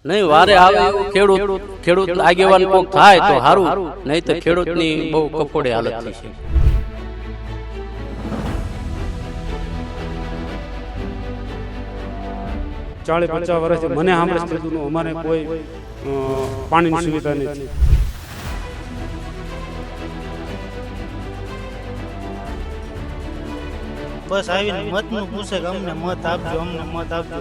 નહીં વારે આવે એવું ખેડૂત આગેવાન કોક થાય તો સારું, નહીં તો ખેડૂતની બહુ કફોડી હાલત થઈ છે. 40-50 વર્ષથી મને સાંભળે છે અમારે કોઈ પાણીની સુવિધા નથી. બસ આવીને મતનું પૂછે કે અમને મત આપજો, અમને મત આપજો.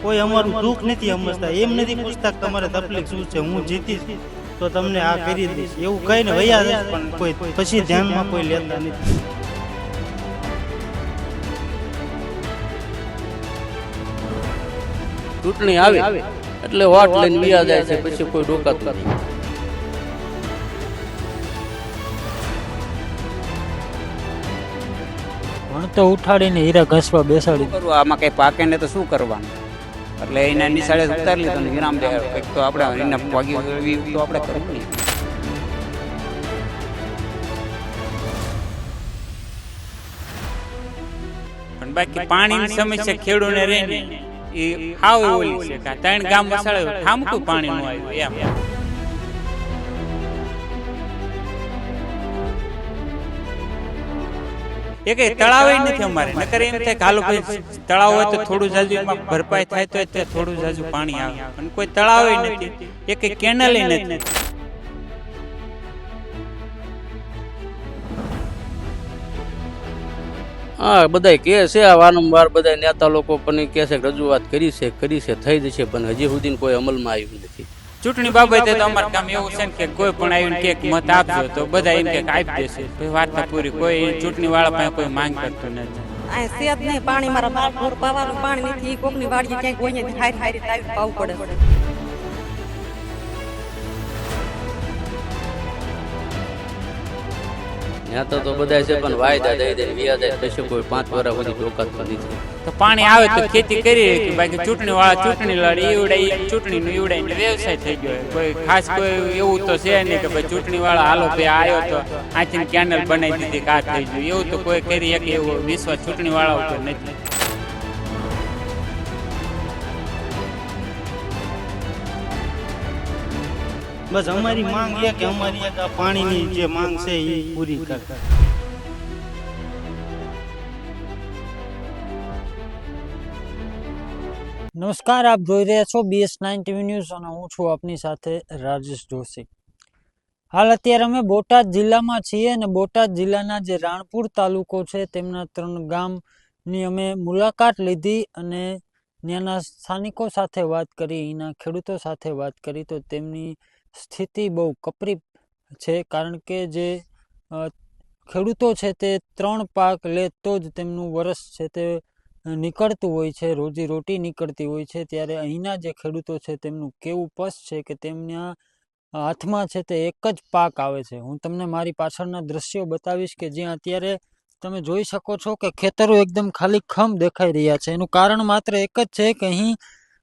કોઈ અમારું દુઃખ નથી સમજતા, એમ નથી પૂછતા કે તમારે તકલીફ શું છે, હું જીતીશ તો તમને આ કરી દઈશ, એવું કહીને વયા જશે, પણ કોઈ પછી ધ્યાનમાં કોઈ લેતા નથી. ચૂંટણી આવે એટલે વોટ લઈને વ્યા જાય છે, પછી કોઈ ડોકાતું નહીં. પણ તો ઉઠાડીને હીરા ઘસવા બેસાડી. આમાં કઈ પાકે ને તો શું કરવાનું, એટલે એના નિશાળે ઉતારી લીધો ને વિરામ દે કંઈક તો આપણે એના ભાગી તો આપણે કરવું નહીં. પણ બાકી પાણીની સમસ્યા ખેડૂને રહે ને એ હાવ ઓલી છે કે 3 ગામ વસાડે ઠામકું પાણી નું આવ્યું એમ. એ કઈ તળાવ નથી અમારે, નકર એમ થાય કે હાલો ભાઈ તળાવ હોય તો થોડું જાજુ એમાં ભરપાઈ થાય તો થોડું જાજુ પાણી આવે, પણ કોઈ તળાવ નથી, એ કઈ કેનલ નથી. હા, બધા કે છે આ વારંવાર બધા નેતા લોકો પણ કહે છે રજૂઆત કરી છે થઈ જશે, પણ હજી સુધી કોઈ અમલમાં આવ્યું નથી. ચૂંટણી બાબતે તો અમારું કામ એવું છે ને કે કોઈ પણ આવીને કે મત આપજો તો બધા એમ કે આપી દેશે, વાર્તા પૂરી. કોઈ ચૂંટણી વાળા પાસે કોઈ માંગ કરતું નથી. આ સેજ નહીં, પાણી મારા બોર પાવાનું પાણી નથી, કોકની વાડીએ ક્યાંક કોઈ ને હારી હારી લાવી પાવું પડે. નેતા તો બધા છે પણ વાયદા દઈ દે વ્યા જાય, પછી કોઈ 5 વર્ષ સુધી ડોકાતું નથી. તો પાણી આવે તો ખેતી કરી, બાકી ચૂંટણી વાળા ચૂંટણી લડે એવડાય ચૂંટણી નું એવડાય એટલે વ્યવસાય થઈ ગયો. કોઈ ખાસ કોઈ એવું તો છે નહીં કે ભાઈ ચૂંટણી વાળા હાલો ભાઈ આવ્યો તો આથી કેનલ બનાવી દીધી કા થઈ ગયું, એવું તો કોઈ કરી શકે એવો વિશ્વાસ ચૂંટણી વાળા ઉપર નથી. બસ અમારી માંગ એ કે અમારી એક આ પાણીની જે માંગ છે એ પૂરી કરે. નમસ્કાર, આપ જોઈ રહ્યા છો BS9 TV ન્યૂઝ અને હું છું આપની સાથે રાજેશ જોશી. હાલ અત્યારે અમે બોટાદ જિલ્લામાં છીએ અને બોટાદ જિલ્લાના જે રાણપુર તાલુકો છે તેમના 3 ગામની અમે મુલાકાત લીધી અને ત્યાંના સ્થાનિકો સાથે વાત કરી, અહીંના ખેડૂતો સાથે વાત કરી, તો તેમની સ્થિતિ બહુ કપરી છે. કારણ કે જે ખેડૂતો છે તે 3 પાક લે તો જ તેમનું વર્ષ છે તે નીકળતું હોય છે, રોજી રોટી નીકળતી હોય છે. ત્યારે અહીંના જે ખેડૂતો છે તેમનું કેવું પસ છે કે તેમના હાથમાં છે તે એક જ પાક આવે છે. હું તમને મારી પાછળના દ્રશ્યો બતાવીશ કે જ્યાં અત્યારે તમે જોઈ શકો છો કે ખેતરો એકદમ ખાલી ખમ દેખાઈ રહ્યા છે. એનું કારણ માત્ર એક જ છે કે અહીં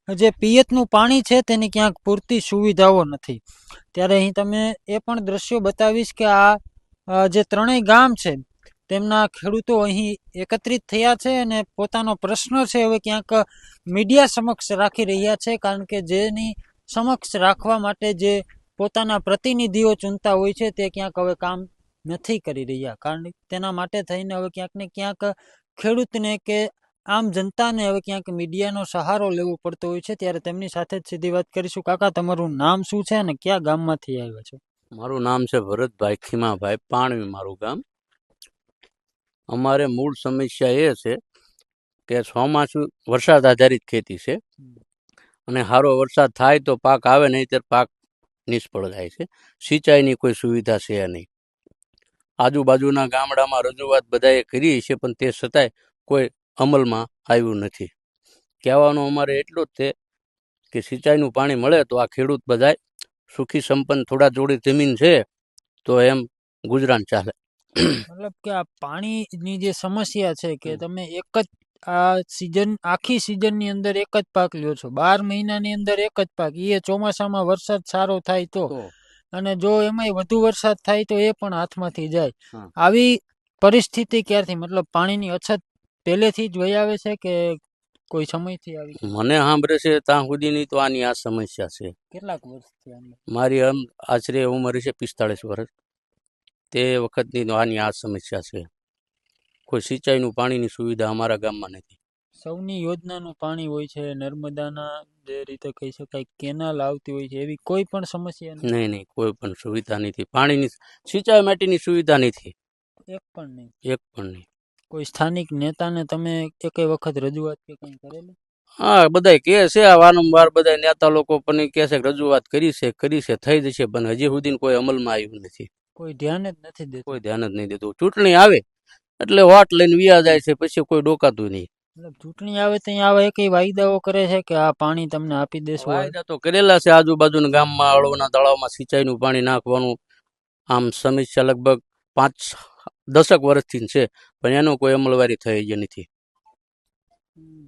જે પિયતનું પાણી છે તેની ક્યાંક પૂરતી સુવિધાઓ નથી. ત્યારે અહીં તમે એ પણ દ્રશ્યો બતાવીશ કે આ જે 3 ગામ છે તેમના ખેડૂતો અહીં એકત્રિત થયા છે અને પોતાનો પ્રશ્ન છે હવે ક્યાંક મીડિયા સમક્ષ રાખી રહ્યા છે. કારણ કે જેની સમક્ષ રાખવા માટે જે પોતાના પ્રતિનિધિઓ ચૂનતા હોય છે તે ક્યાંક હવે કામ નથી કરી રહ્યા. કારણ તેના માટે થઈને હવે ક્યાંક ને ક્યાંક ખેડૂતને કે આમ જનતાને હવે ક્યાંક મીડિયાનો સહારો લેવો પડતો હોય છે. ત્યારે તેમની સાથે જ સીધી વાત કરીશું. કાકા, તમારું નામ શું છે અને કયા ગામમાંથી આવ્યા છો? મારું નામ છે ભરતભાઈ ખીમાભાઈ, પાણવી મારું ગામ. અમારે મૂળ સમસ્યા એ છે કે ચોમાસું વરસાદ આધારિત ખેતી છે અને સારો વરસાદ થાય તો પાક આવે, નહીં ત્યારે પાક નિષ્ફળ જાય છે. સિંચાઈની કોઈ સુવિધા છે નહીં. આજુબાજુના ગામડામાં રજૂઆત બધાએ કરી છે પણ તે છતાંય કોઈ અમલમાં આવ્યું નથી. કહેવાનું અમારે એટલું જ છે કે સિંચાઈનું પાણી મળે તો આ ખેડૂત બધાય સુખી સંપન્ન, થોડા જોડી જમીન છે તો એમ ગુજરાન ચાલે. મતલબ કે આ પાણીની જે સમસ્યા છે કે તમે એક જ આ સીઝન, આખી સીઝનની અંદર એક જ પાક લ્યો છો, 12 મહિનાની અંદર એક જ પાક, એ ચોમાસામાં વરસાદ સારો થાય તો, અને જો એમાંય વધુ વરસાદ થાય તો એ પણ હાથમાંથી જાય. આવી પરિસ્થિતિ ક્યારથી, મતલબ પાણીની અછત પહેલેથી જ વહી આવે છે કે કોઈ સમયથી આવી છે? મને સાંભળે છે ત્યાં સુધીની તો આની આ સમસ્યા છે. કેટલાક વર્ષથી આની? મારી આશરે ઉંમર છે 45 વર્ષ. તે વખતની તો આની આ સમસ્યા છે. કોઈ સિંચાઈનું પાણીની સુવિધા અમારા ગામમાં નથી. સૌની યોજનાનું પાણી હોય છે, નર્મદાના જે રીતે કહી શકાય કેનાલ આવતી હોય છે, એવી કોઈ પણ સમસ્યા નથી? નહીં, કોઈ પણ સુવિધા નથી. પાણીની સિંચાઈ માટેની સુવિધા નથી, એક પણ નહીં. એક પણ નહીં. કોઈ સ્થાનિક નેતાને તમે એકેય વખત રજૂઆત કે કંઈ કરેલી? હા, બધાય કહે છે વારંવાર, બધા નેતા લોકો પણ કહે છે કે રજૂઆત કરી છે, થઈ જશે, પણ હજી સુધી કોઈ અમલમાં આવ્યું નથી. કોઈ ધ્યાન જ નથી દેતું. કોઈ ધ્યાન જ નહીં દેતું. ચૂંટણી આવે એટલે વોટ લઈને વ્યા જાય છે, પછી કોઈ ડોકાતું નહીં. મતલબ ચૂંટણી આવે તો અહીંયા આવા એકેય વાયદાઓ કરે છે કે આ પાણી તમને આપી દેશું? વાયદા તો કરેલા છે. આજુબાજુના ગામમાં હળવના તળાવમાં સિંચાઈનું પાણી નાખવાનું આમ સમસ્યા લગભગ 5-10 વર્ષથી છે, પણ એનો કોઈ અમલવારી થઈ જ નથી.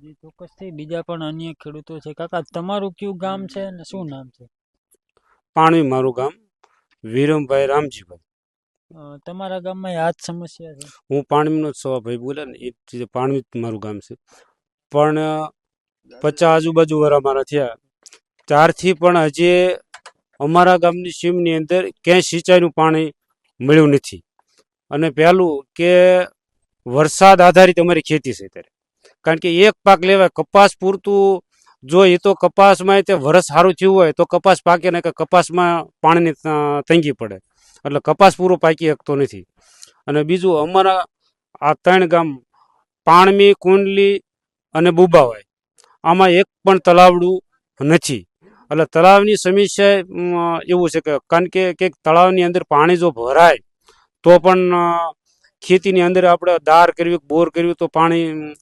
જી ચોક્કસથી બીજા પણ અન્ય ખેડૂતો છે. કાકા, તમારું કયું ગામ છે અને શું નામ છે? પાણવી મારું ગામ, વિરમભાઈ રામજીભાઈ. તમારા ગામમાં આ જ સમસ્યા છે? હું પાણીનો જ સવા ભાઈ બોલ્યા ને, એ જ પાણવી જ મારું ગામ છે. પણ 50 આજુબાજુ વર્ષ મારા થયા ત્યારથી પણ હજી અમારા ગામની સીમની અંદર ક્યાંય સિંચાઈનું પાણી મળ્યું નથી. અને પહેલું કે વરસાદ આધારિત અમારી ખેતી છે ત્યારે, કારણ કે એક પાક લેવાય કપાસ પૂરતું. જો એ તો કપાસમાં તે વરસ સારું થયું હોય તો કપાસ પાકે ને, કે કપાસમાં પાણીની તંગી પડે, એટલે કપાસ પૂરો પાકી શકતો નથી. અને બીજું અમારા આ 3 ગામ પાણમી, કુંડલી અને બુબાવાય, આમાં એક પણ તલાવડું નથી. એટલે તળાવની સમસ્યા એવું છે કે કારણ કે તળાવની અંદર પાણી જો ભરાય તો પણ ખેતીની અંદર આપણે દાર કરવી, બોર કરવી તો પાણી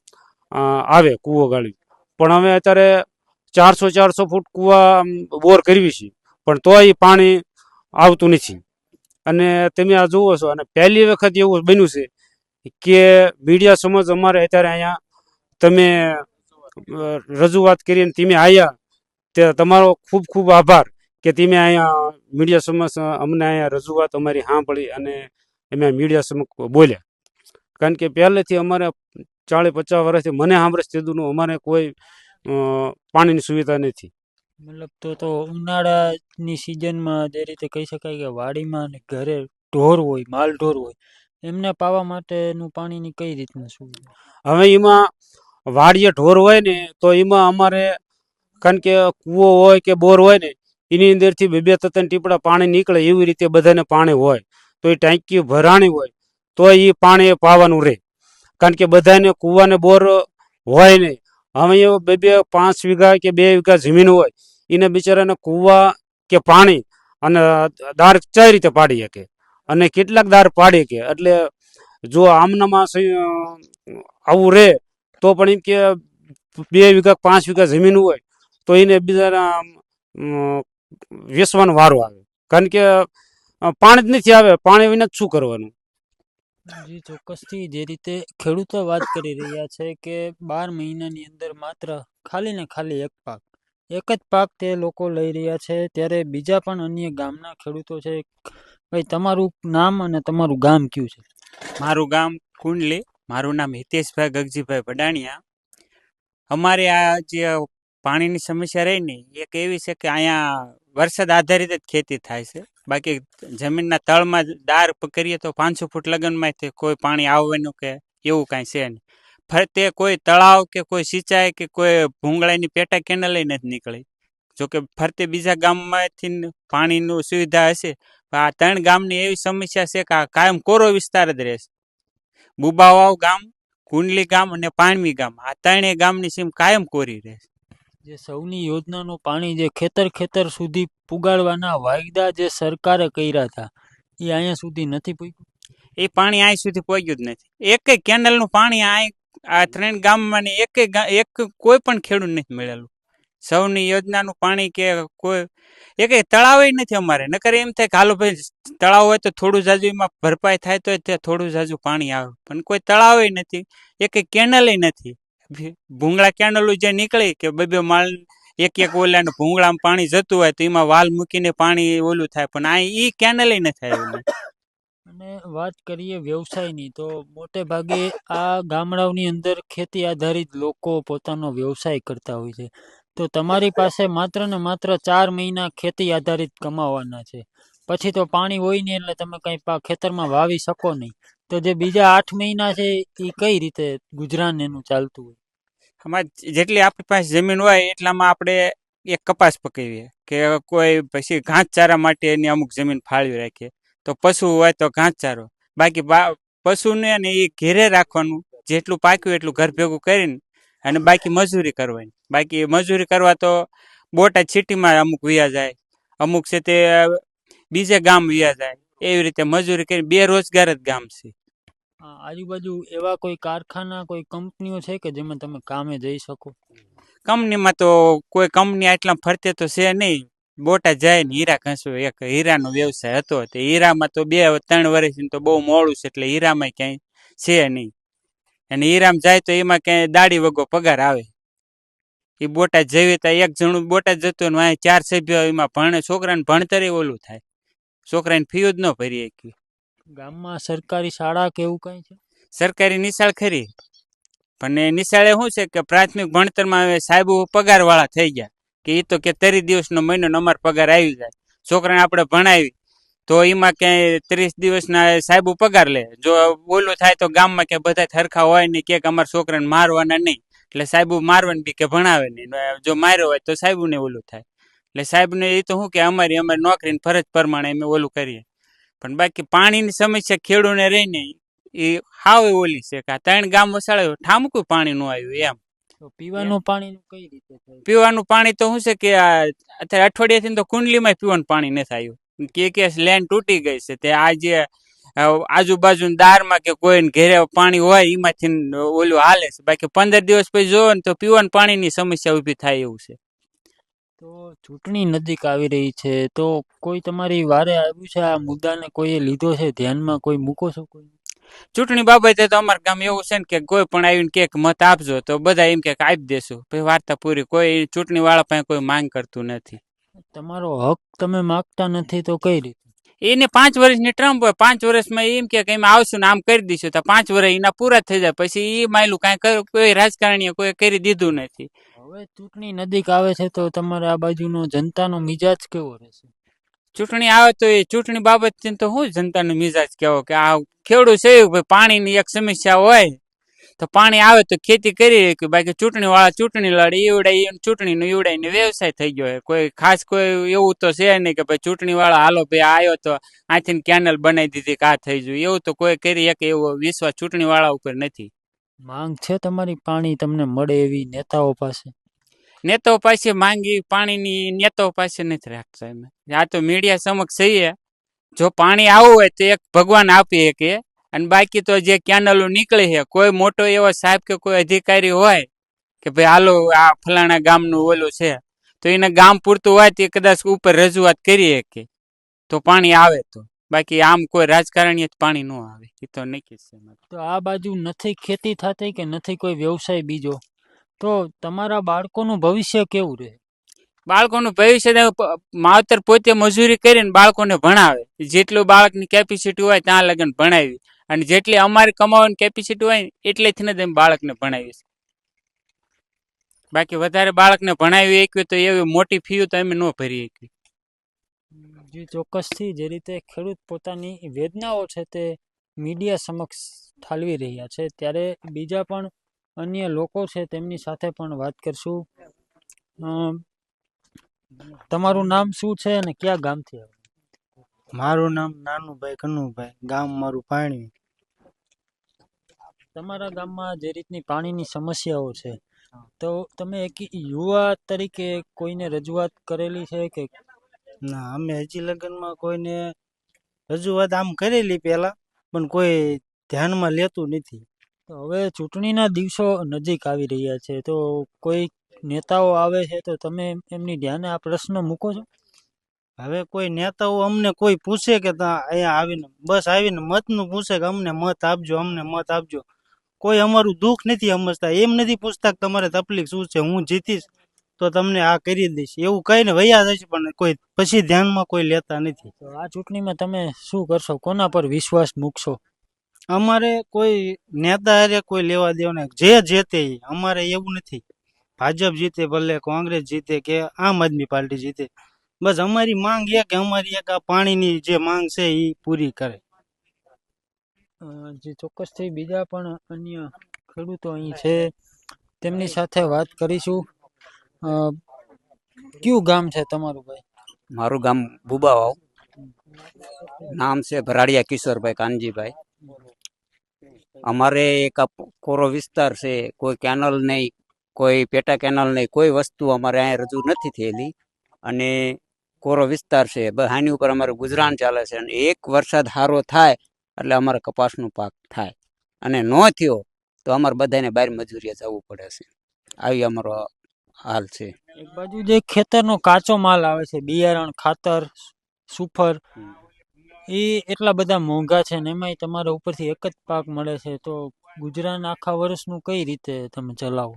આવે, કૂવો ગાળવી. પણ હવે અત્યારે 400 ફૂટ કૂવા બોર કરવી છે, પણ તોય પાણી આવતું નથી. અને તમે આ જુઓ છો, અને પહેલી વખત એવું બન્યું છે કે મીડિયા સમજ અમારે અત્યારે અહીંયા તમે રજૂઆત કરીને તમે આવ્યા, તે તમારો ખૂબ ખૂબ આભાર કે તમે અહીંયા મીડિયા સમક્ષ અમને અહીંયા રજૂઆત અમારી સાંભળી અને અમે મીડિયા સમક્ષ બોલ્યા. કારણ કે પહેલેથી અમારે 40-50 વર્ષથી મને સાંભળે તેદુનું અમારે કોઈ પાણીની સુવિધા નથી. મતલબ તો ઉનાળાની સિઝનમાં જે રીતે કહી શકાય કે વાડીમાં અને ઘરે ઢોર હોય, માલ ઢોર હોય, એમને પાવા માટેનું પાણીની કઈ રીતના સુવિધા? હવે એમાં વાડીએ ઢોર હોય ને તો એમાં અમારે કારણ કે કૂવો હોય કે બોર હોય ને, એની અંદરથી 2-3 ટીપડા પાણી નીકળે એવી રીતે બધાને પાણી હોય, તો એ ટાંકી ભરાણી હોય તો એ પાણી પાવાનું રહે. કારણ કે બધાને કૂવાને બોર હોય નહીં. હવે 2-5 વીઘા કે 2 વીઘા જમીન હોય, એને બિચારાને કૂવા કે પાણી અને દાર કઈ રીતે પાડી શકે, અને કેટલાક દાર પાડી કે. એટલે જો આમનામાં આવું રહે તો પણ એમ કે 2 વીઘા 5 વીઘા જમીન હોય તો એને બીજાના વેસવાનો વારો આવે. કારણ કે પાણી જ નથી આવે, પાણી વિના શું કરવાનું? જી ચોક્કસથી જે રીતે ખેડૂતો વાત કરી રહ્યા છે કે 12 મહિનાની અંદર માત્ર ખાલી ને ખાલી એક જ પાક તે લોકો લઈ રહ્યા છે, ત્યારે બીજા પણ અન્ય ગામના ખેડૂતો છે. ભાઈ, તમારું નામ અને તમારું ગામ કયું છે? મારું ગામ કુંડલી, મારું નામ હિતેશભાઈ ગગજીભાઈ ભડાણિયા. અમારે આ જે પાણીની સમસ્યા રહી ને, એક એવી છે કે અહીંયા વરસાદ આધારિત જ ખેતી થાય છે. બાકી જમીનના તળમાં દાર કરીએ તો 500 ફૂટ લગનમાં કોઈ પાણી આવવાનું કે એવું કાંઈ છે નહીં. ફરતે કોઈ તળાવ કે કોઈ સિંચાઈ કે કોઈ ભૂંગળાની પેટા કેનાલ નથી નીકળી. જોકે ફરતે બીજા ગામમાંથી પાણીની સુવિધા હશે, આ 3 ગામની એવી સમસ્યા છે કે આ કાયમ કોરો વિસ્તાર જ રહેશે. બુબાવાવ ગામ, કુંડલી ગામ અને પાણવી ગામ, આ 3 ગામની સીમ કાયમ કોરી રહેશે. જે સૌની યોજનાનું પાણી જે ખેતર સુધી પુગાડવાના વાયદા જે સરકારે કર્યા હતા, એ અહીંયા સુધી નથી પહોંચ્યું. એ પાણી અહીં સુધી પહોંચ્યું જ નથી. એકેય કેનાલનું પાણી આ 3 ગામમાં એક કોઈ પણ ખેડૂત નથી મળેલું. સૌની યોજનાનું પાણી કે કોઈ એકેય તળાવ નથી અમારે. નકર એમ થાય કે હાલો ભાઈ તળાવ હોય તો થોડું જાજુ એમાં ભરપાઈ થાય તો ત્યાં થોડું જાજુ પાણી આવે, પણ કોઈ તળાવ નથી, એકેય કેનાલ નથી. ભૂંગળા કેનાલો જે નીકળી કે 2-2 માળ એક ઓલાને ભૂંગળામાં પાણી જતું હોય તો એમાં વાલ મૂકીને પાણી ઓલું થાય, પણ આ ઈ કેનાલ નથી આવ્યું. અને વાત કરીએ વ્યવસાયની તો મોટે ભાગે આ ગામડાઓની અંદર ખેતી આધારિત લોકો પોતાનો વ્યવસાય કરતા હોય છે. તો તમારી પાસે માત્ર ને માત્ર 4 મહિના ખેતી આધારિત કમાવાના છે. પછી તો પાણી હોય નહીં એટલે તમે કંઈ ખેતરમાં વાવી શકો નહીં. તો જે બીજા 8 મહિના છે એ કઈ રીતે ગુજરાન એનું ચાલતું હોય? આમાં જેટલી આપણી પાસે જમીન હોય એટલામાં આપણે એક કપાસ પકવીએ કે કોઈ પછી ઘાસચારા માટે એની અમુક જમીન ફાળવી રાખીએ. તો પશુ હોય તો ઘાસચારો, બાકી પશુને ને એ ઘેરે રાખવાનું, જેટલું પાક્યું એટલું ઘર ભેગું કરીને, અને બાકી મજૂરી કરવાની. બાકી મજૂરી કરવા તો બોટાદ સિટીમાં અમુક વ્યા જાય, અમુક છે તે બીજે ગામ વ્યા જાય. એવી રીતે મજૂરી કરી બેરોજગાર જ ગામ છે. આજુબાજુ એવા કોઈ કારખાના કોઈ કંપનીઓ છે કે જેમાં તમે કામે જઈ શકો? કંપનીમાં તો કોઈ કંપની આટલા ફરતે તો છે નહીં. બોટાદ જાય ને હીરા ઘસવો, એક હીરાનો વ્યવસાય હતો. તે હીરામાં તો 2-3 વર્ષથી તો બહુ મોડું છે, એટલે હીરામાં ક્યાંય છે નહીં. અને હીરામાં જાય તો એમાં ક્યાંય દાડી વગો પગાર આવે. એ બોટાદ જેવી તો એક જણું બોટાદ જતું ને અહીં 4 સભ્યો એમાં ભણે, છોકરાને ભણતરે ઓલું થાય, છોકરાને ફી જ ન ભરી શકીએ. ગામમાં સરકારી શાળા કે એવું કઈ છે? સરકારી નિશાળ ખરી, પણ એ નિશાળે શું છે કે પ્રાથમિક ભણતરમાં હવે સાહેબો પગાર વાળા થઈ ગયા કે એ તો કે 30 દિવસનો મહિનો અમારો પગાર આવી જાય. છોકરાને આપણે ભણાવી તો એમાં ક્યાંય 30 દિવસના સાહેબો પગાર લે. જો ઓલું થાય તો ગામમાં કે બધા સરખા હોય ને કે અમારા છોકરાને મારવાના નહીં, એટલે સાહેબો મારવાની બી કે ભણાવે નહીં. જો માર્યો હોય તો સાહેબોને ઓલું થાય. એટલે સાહેબને એ તો શું કે અમારી નોકરીની ફરજ પ્રમાણે અમે ઓલું કરીએ. પણ બાકી પાણીની સમસ્યા ખેડૂને રહીને એ હાવ ઓલી છે કે 3 ગામ વસાડ્યો ઠામકું પાણી નું આવ્યું એમ. તો પીવાનું પાણી કઈ રીતે થાય? પીવાનું પાણી તો શું છે કે અત્યારે અઠવાડિયાથી તો કુંડલીમાં પીવાનું પાણી નથી આવ્યું. કે લેન્ડ તૂટી ગઈ છે. તે આ જે આજુબાજુ દારમાં કે કોઈ ઘેરે પાણી હોય એમાંથી ઓલું હાલે છે. બાકી 15 દિવસ પછી જોવો ને તો પીવાનું પાણીની સમસ્યા ઊભી થાય એવું છે. તો ચૂંટણી નજીક આવી રહી છે, તો કોઈ તમારી વારે આવ્યું છે આ મુદ્દાને કોઈએ લીધો છે ધ્યાનમાં, કોઈ મૂકો છો કોઈ? ચૂંટણી બાબતે તો અમારા ગામ એવું છે ને કે કોઈ પણ આવીને કે મત આપજો તો બધા એમ કે આપી દેશું, પછી વાર્તા પૂરી. કોઈ ચૂંટણી વાળા પાસે કોઈ માંગ કરતું નથી. તમારો હક તમે માગતા નથી તો કઈ રીતે? એને 5 વર્ષની ટર્મ હોય, 5 વર્ષમાં એમ કે એમ આવશું ને આમ કરી દઈશું, તો 5 વર્ષ એના પૂરા થઈ જાય પછી એ માયલું કાંઈ કોઈ રાજકારણીએ કોઈ કરી દીધું નથી. હવે ચૂંટણી નજીક આવે છે તો તમારે આ બાજુનો જનતાનો મિજાજ કેવો રહેશે? ચૂંટણી આવે તો એ ચૂંટણી બાબત તો શું જનતાનો મિજાજ કેવો કે આ ખેડૂત છે ભાઈ, પાણીની એક સમસ્યા હોય તો પાણી આવે તો ખેતી કરી કે, બાકી ચૂંટણી વાળા ચૂંટણી લડે ઈવડાય ચૂંટણીનું ઈવડાઈને વ્યવસાય થઈ ગયો. કોઈ ખાસ કોઈ એવું તો છે નહીં કે ભાઈ ચૂંટણી વાળા હાલો ભાઈ આવ્યો તો આથી કેનલ બનાવી દીધી કે આ થઈ ગયું, એવું તો કોઈ કરી શકે એવો વિશ્વાસ ચૂંટણી વાળા ઉપર નથી. માંગ છે તમારી પાણી તમને મળે એવી નેતાઓ પાસે? નેતાઓ પાસે માંગી પાણીની નેતાઓ પાસે નથી રાખતા એમ. આ તો મીડિયા સમક્ષ છીએ. જો પાણી આવું હોય તો એક ભગવાન આપી શકે, અને બાકી તો જે કેનલો નીકળે છે, કોઈ મોટો એવો સાહેબ કે કોઈ અધિકારી હોય કે ભાઈ હાલો આ ફલાણા ગામનું ઓલું છે, તો એને ગામ પૂરતું હોય તો કદાચ ઉપર રજૂઆત કરી શકે તો પાણી આવે. તો બાકી આમ કોઈ રાજકારણી પાણી ન આવે, એ તો નક્કી છે. તો આ બાજુ નથી ખેતી થતી કે નથી કોઈ વ્યવસાય બીજો, તો તમારા બાળકોનું ભવિષ્ય કેવું રહે? બાળકોનું ભવિષ્ય માવતર પોતે મજૂરી કરીને બાળકોને ભણાવે. જેટલું બાળકની કેપેસિટી હોય ત્યાં લગન ભણાવી, અને જેટલી અમારી કમાવાની કેપેસિટી હોય એટલેથી જ અમે બાળકને ભણાવીએ. બાકી વધારે બાળકને ભણાવી શકીએ તો એવી મોટી ફી તો અમે ન ભરી શકીએ. જે ચોક્કસથી જે રીતે ખેડૂત પોતાની વેદનાઓ છે તે મીડિયા સમક્ષ ઠાલવી રહ્યા છે, ત્યારે બીજા પણ અન્ય લોકો છે તેમની સાથે પણ વાત કરશું. તમારું નામ શું છે અને કયા ગામથી આવે? મારું નામ નાનુભાઈ કનુભાઈ, ગામ મારું પાણી. તમારા ગામમાં જે રીતની પાણીની સમસ્યાઓ છે, તો તમે એક યુવા તરીકે કોઈને રજૂઆત કરેલી છે કે? ના, અમે હજી લગ્નમાં કોઈને રજૂઆત આમ કરેલી પહેલા, પણ કોઈ ધ્યાનમાં લેતું નથી. તો હવે ચૂંટણીના દિવસો નજીક આવી રહ્યા છે, તો કોઈ નેતાઓ આવે છે તો તમે એમની ધ્યાને આ પ્રશ્ન મૂકો છો? હવે કોઈ નેતાઓ અમને કોઈ પૂછે કે અહીંયા આવીને બસ આવીને મતનું પૂછે કે અમને મત આપજો, અમને મત આપજો. કોઈ અમારું દુઃખ નથી સમજતા. એમ નથી પૂછતા કે તમારે તકલીફ શું છે, હું જીતીશ તો તો તમને આ કરી દઈશ એવું કહીને વૈયા જાય છે, પણ કોઈ પછી ધ્યાનમાં કોઈ લેતા નથી. તો આ ચૂંટણીમાં તમે શું કરશો, કોના પર વિશ્વાસ મૂકશો? અમારે કોઈ નેતા હારે કોઈ લેવા દેવા નહીં, જે જીતે ઈ. અમારે એવું નથી ભાજપ જીતે ભલે કોંગ્રેસ જીતે કે આમ આદમી પાર્ટી જીતે, બસ અમારી માંગ એ કે અમારી એક આ પાણીની જે માંગ છે એ પૂરી કરે. જે ચોક્કસથી બીજા પણ અન્ય ખેડૂતો અહીં છે, તેમની સાથે વાત કરીશું. અ, કયું ગામ છે તમારું ભાઈ? મારું ગામ બુબાવાવ, નામ છે ભરાડિયા કિશોરભાઈ કાનજીભાઈ. અમારે એક આ કોરો વિસ્તાર છે, કોઈ કેનલ નહીં, કોઈ પેટા કેનલ નહીં, કોઈ વસ્તુ અમારે અહીંયા રજૂ નથી થયેલી અને કોરો વિસ્તાર છે. આની ઉપર અમારે ગુજરાન ચાલે છે અને એક વરસાદ સારો થાય એટલે અમારે કપાસનો પાક થાય અને ન થયો તો અમારે બધાને બહાર મજૂરીએ જવું પડે છે. આવી અમારો હાલ છે. એક બાજુ જે ખેતરનો કાચો માલ આવે છે, બિયારણ, ખાતર, સુફર, એ એટલા બધા મોંઘા છે ને એમાંય તમારા ઉપરથી એક જ પાક મળે છે, તો ગુજરાન આખા વર્ષનું કઈ રીતે તમે ચલાવો?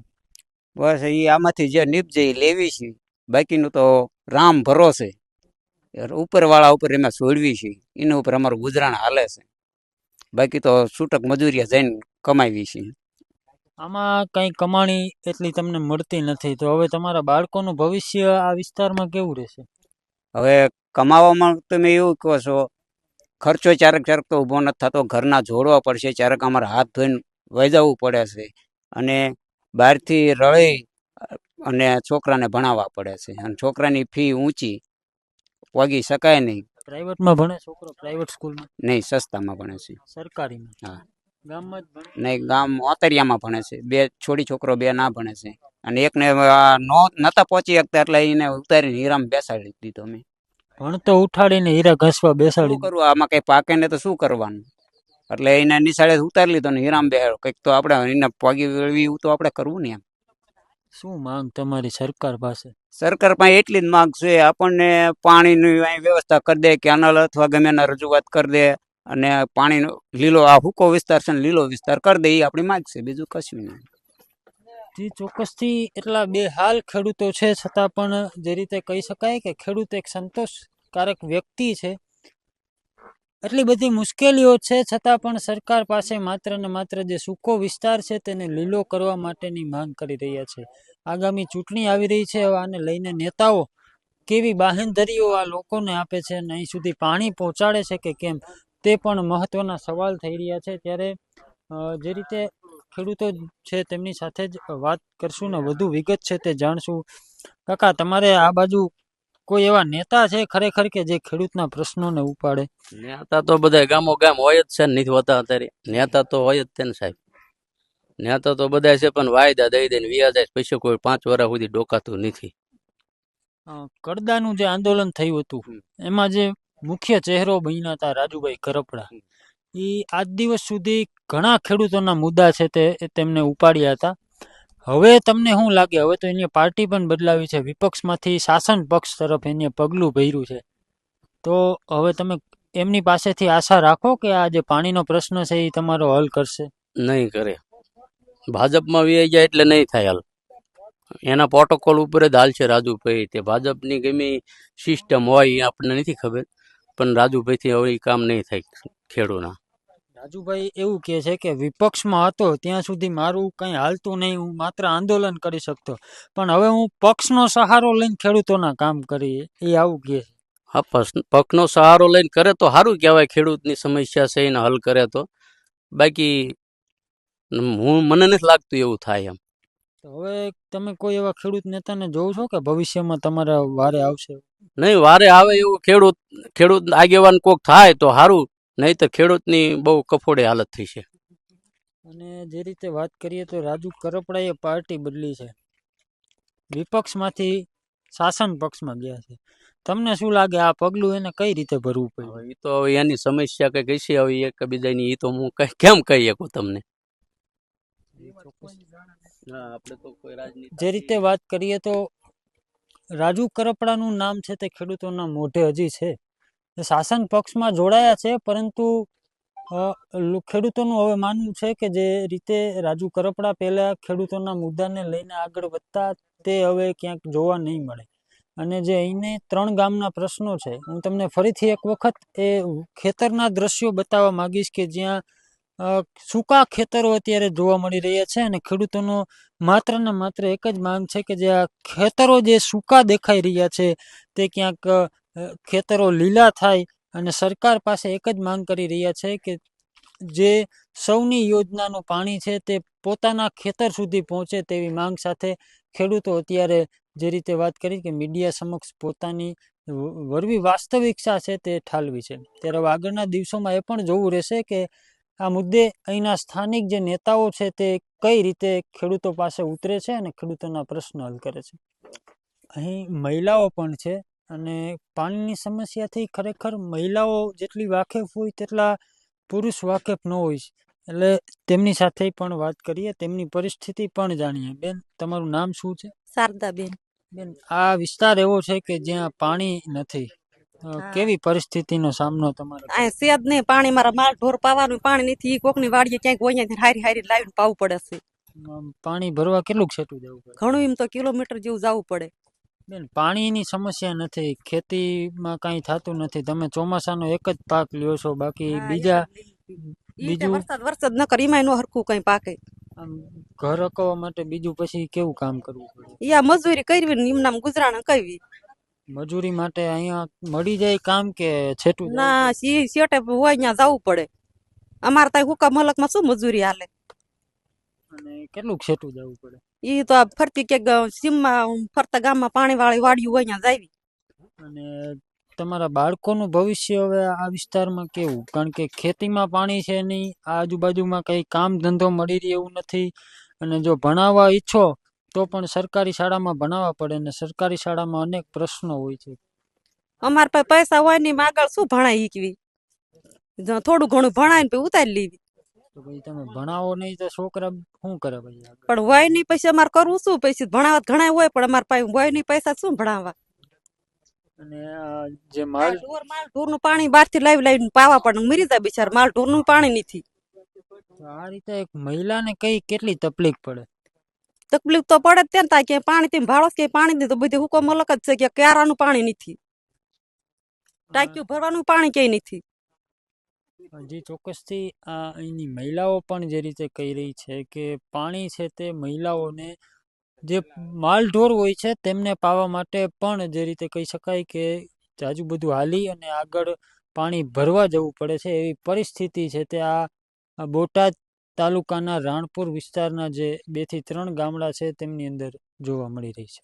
બસ એ આમાંથી જે નીપજે એ લેવી છે, બાકીનું તો રામ ભરોસે ઉપરવાળા ઉપર એમાં છોડવી છે, એના ઉપર અમારું ગુજરાન હાલે છે. બાકી તો છૂટક મજૂરીએ જઈને કમાવી છે. આમાં કઈ કમાણી એટલી તમને મળતી નથી, તો હવે તમારા બાળકોનું ભવિષ્ય આ વિસ્તારમાં કેવું રહેશે? હવે કમાવામાં તમે એવું કહો છો, ખર્ચો ક્યારેક તો ઊભો નથી થતો, ઘરના જોડવા પડશે, ક્યારેક અમારે હાથ ધોઈને વહી જવું પડે છે અને બહારથી રળી અને છોકરાને ભણાવવા પડે છે અને છોકરાની ફી ઊંચી, પોગી શકાય નહીં. પ્રાઇવેટમાં ભણે છોકરો? પ્રાઇવેટ સ્કૂલમાં નહીં, સસ્તામાં ભણે છે. સરકારીમાં? હા. ગામમાં જ ભણે? નહીં, ગામ ઓતરિયામાં ભણે છે. બે છોકરો બે ના ભણે છે અને એકને નતા પહોંચી શકતા એટલે એને ઉતારીને હીરામાં બેસાડી દીધો. અમે ભણતો ઉઠાડીને હીરા ઘસવા શું બેસાડી કરવું, આમાં કઈ પાકે ને તો શું કરવાનું, એટલે એને નિશાળે ઉતારી લીધો ને હીરામાં બેહાડ્યો. કંઈક તો આપણે એને પગી વળવી એવું તો આપણે કરવું ને. એમ શું માંગ તમારી સરકાર પાસે? સરકાર પાસે એટલી જ માંગ છે, આપણને પાણીની અહીં વ્યવસ્થા કરી દે, કેનલ અથવા ગમે એના રજૂઆત કરી દે અને પાણીનો લીલો આ હુકો વિસ્તાર છે ને લીલો વિસ્તાર કરી દે, એ આપણી માંગ છે, બીજું કશું નહીં. જી, ચોક્કસથી એટલા બે હાલ ખેડૂતો છે, છતાં પણ જે રીતે કહી શકાય કે ખેડૂત એક સંતોષકારક વ્યક્તિ છે. એટલી બધી મુશ્કેલીઓ છે છતાં પણ સરકાર પાસે માત્ર ને માત્ર જે સૂકો વિસ્તાર છે તેને લીલો કરવા માટેની માંગ કરી રહ્યા છે. આગામી ચૂંટણી આવી રહી છે, આને લઈને નેતાઓ કેવી બાહેંધરીઓ આ લોકોને આપે છે અને અહીં સુધી પાણી પહોંચાડે છે કે કેમ, તે પણ મહત્વના સવાલ થઈ રહ્યા છે. ત્યારે જે રીતે ખેડૂતો છે તેમની સાથે જ વાત કરશું ને વધુ વિગત છે તે જાણશું. કાકા, તમારે આ બાજુ કોઈ એવા નેતા છે ખરેખર કે જે ખેડૂતના પ્રશ્નોને ઉપાડે? નેતા તો બધા ગામો ગામ હોય જ છે ને, નથી હોતા અત્યારે. નેતા તો હોય જ છે ને સાહેબ, નેતા તો બધા છે, પણ વાયદા દઈ દઈને વ્યાજ જાય, પછી કોઈ 5 વર્ષ સુધી ડોકાતું નથી. કડદાનું જે આંદોલન થયું હતું એમાં જે મુખ્ય ચહેરો બન્યા હતા રાજુભાઈ કરપડા, એ આજ દિવસ સુધી ઘણા ખેડૂતોના મુદ્દા છે તે તેમને ઉપાડ્યા હતા. હવે તમને શું લાગે, હવે તો એની પાર્ટી પણ બદલાવી છે, વિપક્ષમાંથી શાસન પક્ષ તરફ એને પગલું ભર્યું છે, તો હવે તમે એમની પાસેથી આશા રાખો કે આ જે પાણીનો પ્રશ્ન છે એ તમારો હલ કરશે? નહીં કરે. ભાજપમાં વી જાય એટલે નહીં થાય હાલ. એના પ્રોટોકોલ ઉપર જ હાલ છે રાજુભાઈ. તે ભાજપની ગમે સિસ્ટમ હોય એ આપણને નથી ખબર, પણ રાજુભાઈથી હવે એ કામ નહીં થાય ખેડૂના. રાજુભાઈ એવું કહે છે કે વિપક્ષમાં હતો ત્યાં સુધી મારું કંઈ હાલતું નહીં, હું માત્ર આંદોલન કરી શકતો, પણ હવે હું પક્ષનો સહારો લઈને ખેડૂતોના કામ કરી, એ આવું કહે છે. હા, પક્ષનો સહારો લઈને કરે તો સારું કહેવાય, ખેડૂતની સમસ્યા છે એને હલ કરે તો. બાકી મને નથી લાગતું એવું થાય એમ. તો હવે તમે કોઈ એવા ખેડૂત નેતાને જોવો છો કે ભવિષ્યમાં તમારા વારે આવશે? નહીં, વારે આવે એવું ખેડૂત આગેવાન કોક થાય તો સારું, નહીં તો ખેડૂતની બહુ કફોડી હાલત થઈ છે. અને જે રીતે વાત કરીએ તો રાજુ કરપડાએ પાર્ટી બદલી છે, વિપક્ષમાંથી શાસન પક્ષમાં ગયા છે. તમને શું લાગે આ પગલું એને કઈ રીતે ભરવું પડ્યું? એ તો હવે એની સમસ્યા કઈ હશે, હવે એકબીજાની, એ તો હું કેમ કહી શકું તમને. જે રીતે વાત કરીએ તો રાજુ કરપડાનું નામ છે તે ખેડૂતોના મોઢે હજી છે, શાસન પક્ષમાં જોડાયા છે, પરંતુ ખેડૂતોનું હવે માનવું છે કે જે રીતે રાજુ કરપડા પહેલા ખેડૂતોના મુદ્દાને લઈને આગળ વધતા તે હવે ક્યાંક જોવા નહીં મળે. અને જે અહીંને 3 ગામના પ્રશ્નો છે, હું તમને ફરીથી એક વખત એ ખેતરના દ્રશ્યો બતાવવા માંગીશ કે જ્યાં સૂકા ખેતરો અત્યારે જોવા મળી રહ્યા છે અને ખેડૂતોનો માત્ર ને માત્ર એક જ માંગ છે કે જે આ ખેતરો જે સૂકા દેખાઈ રહ્યા છે તે ક્યાંક ખેતરો લીલા થાય. અને સરકાર પાસે એક જ માંગ કરી રહ્યા છે કે જે સૌની યોજનાનું પાણી છે તે પોતાના ખેતર સુધી પહોંચે તેવી માંગ સાથે ખેડૂતો અત્યારે જે રીતે વાત કરી કે મીડિયા સમક્ષ પોતાની વરવી વાસ્તવિકતા છે તે ઠાલવી છે. ત્યારે હવે આગળના દિવસોમાં એ પણ જોવું રહેશે કે આ મુદ્દે અહીંના સ્થાનિક જે નેતાઓ છે તે કઈ રીતે ખેડૂતો પાસે ઉતરે છે અને ખેડૂતોના પ્રશ્ન હલ કરે છે. અહીં મહિલાઓ પણ છે અને પાણીની સમસ્યાથી ખરેખર મહિલાઓ જેટલી વાકેફ હોય તેટલા પુરુષ વાકેફ ન હોય, એટલે તેમની સાથે પણ વાત કરીએ, તેમની પરિસ્થિતિ પણ જાણીએ. બેન, તમારું નામ શું છે? શારદાબેન. બેન, આ વિસ્તાર એવો છે કે જ્યાં પાણી નથી, કેવી પરિસ્થિતિનો સામનો તમારે? આ સેજ નહીં, પાણી મારા માલ ઢોર પાવાનું પાણી નથી. કોકની વાડીએ ક્યાંક હોય ને હારી હારી લાવીને પાવું પડે છે. પાણી ભરવા કેટલું છેટું જવું પડે? ઘણું, એમ તો કિલોમીટર જેવું જવું પડે. બેન, પાણીની સમસ્યા નથી, ખેતીમાં કાંઈ થતું નથી, તમે ચોમાસાનો એક જ પાક લ્યો છો, બાકી બીજા બીજું વરસાદ ન કરે એમાં નો હરખું કઈ પાકે. આમ ઘર હકવા માટે બીજું પછી કેવું કામ કરવું પડે? યા મજૂરી કરવી ને એમનામ ગુજરાન કરવી. મજૂરી માટે અહીંયા મળી જાય કામ કે છેટું? ના, શેટે હોય ત્યાં જવું પડે. અમારે ત્યાં હુકા મલકમાં શું મજૂરી હાલે? અને કેટલું છેટું જવું પડે? ઈ તો ફરતી ક્યાંક સીમમાં ફરતા ગામમાં પાણી વાળી વાડી હોય ત્યાં જાવી. અને તમારા બાળકોનું ભવિષ્ય હવે આ વિસ્તારમાં કેવું? કારણ કે ખેતીમાં પાણી છે નહીં, આજુબાજુમાં કઈ કામ ધંધો મળી રહે એવું નથી, અને જો ભણાવવા ઈચ્છો તો પણ સરકારી શાળામાં ભણાવવા પડે ને સરકારી શાળામાં અનેક પ્રશ્નો હોય છે. અમારે પાસે પૈસા હોય ને આગળ શું ભણાય ઈકવી? થોડું ઘણું ભણાય ને ઉતારી લેવી. તો પછી તમે ભણાવો નહીં તો છોકરા શું કરે પછી? પણ હોય નહીં પછી અમારે કરવું શું? પછી ભણાવવા ઘણા હોય પણ અમારે પાસે હોય નહીં પૈસા શું ભણાવવા? અને જે માલ ઢોર નું પાણી બહાર થી લાવીને પાવા પડે, મરી જાય બિચાર. માલ ઢોર નું પાણી નથી. આ રીતે એક મહિલાને કેટલી તકલીફ પડે? તકલીફ તો પડે જ ત્યાં ક્યાંય પાણી થી ભાડો ક્યાંય પાણી નથી તો બધી હુકો મલક જ છે કે ક્યારાનું પાણી નથી, ટાંક્યું ભરવાનું પાણી ક્યાંય નથી. હજી ચોક્કસથી અહીંની મહિલાઓ પણ જે રીતે કહી રહી છે કે પાણી છે તે મહિલાઓને જે માલઢોર હોય છે તેમને પાવા માટે પણ જે રીતે કહી શકાય કે જાજુ બધું હાલી અને આગળ પાણી ભરવા જવું પડે છે એવી પરિસ્થિતિ છે તે આ બોટાદ તાલુકાના રાણપુર વિસ્તારના જે 2 થી 3 ગામડા છે તેમની અંદર જોવા મળી રહી છે.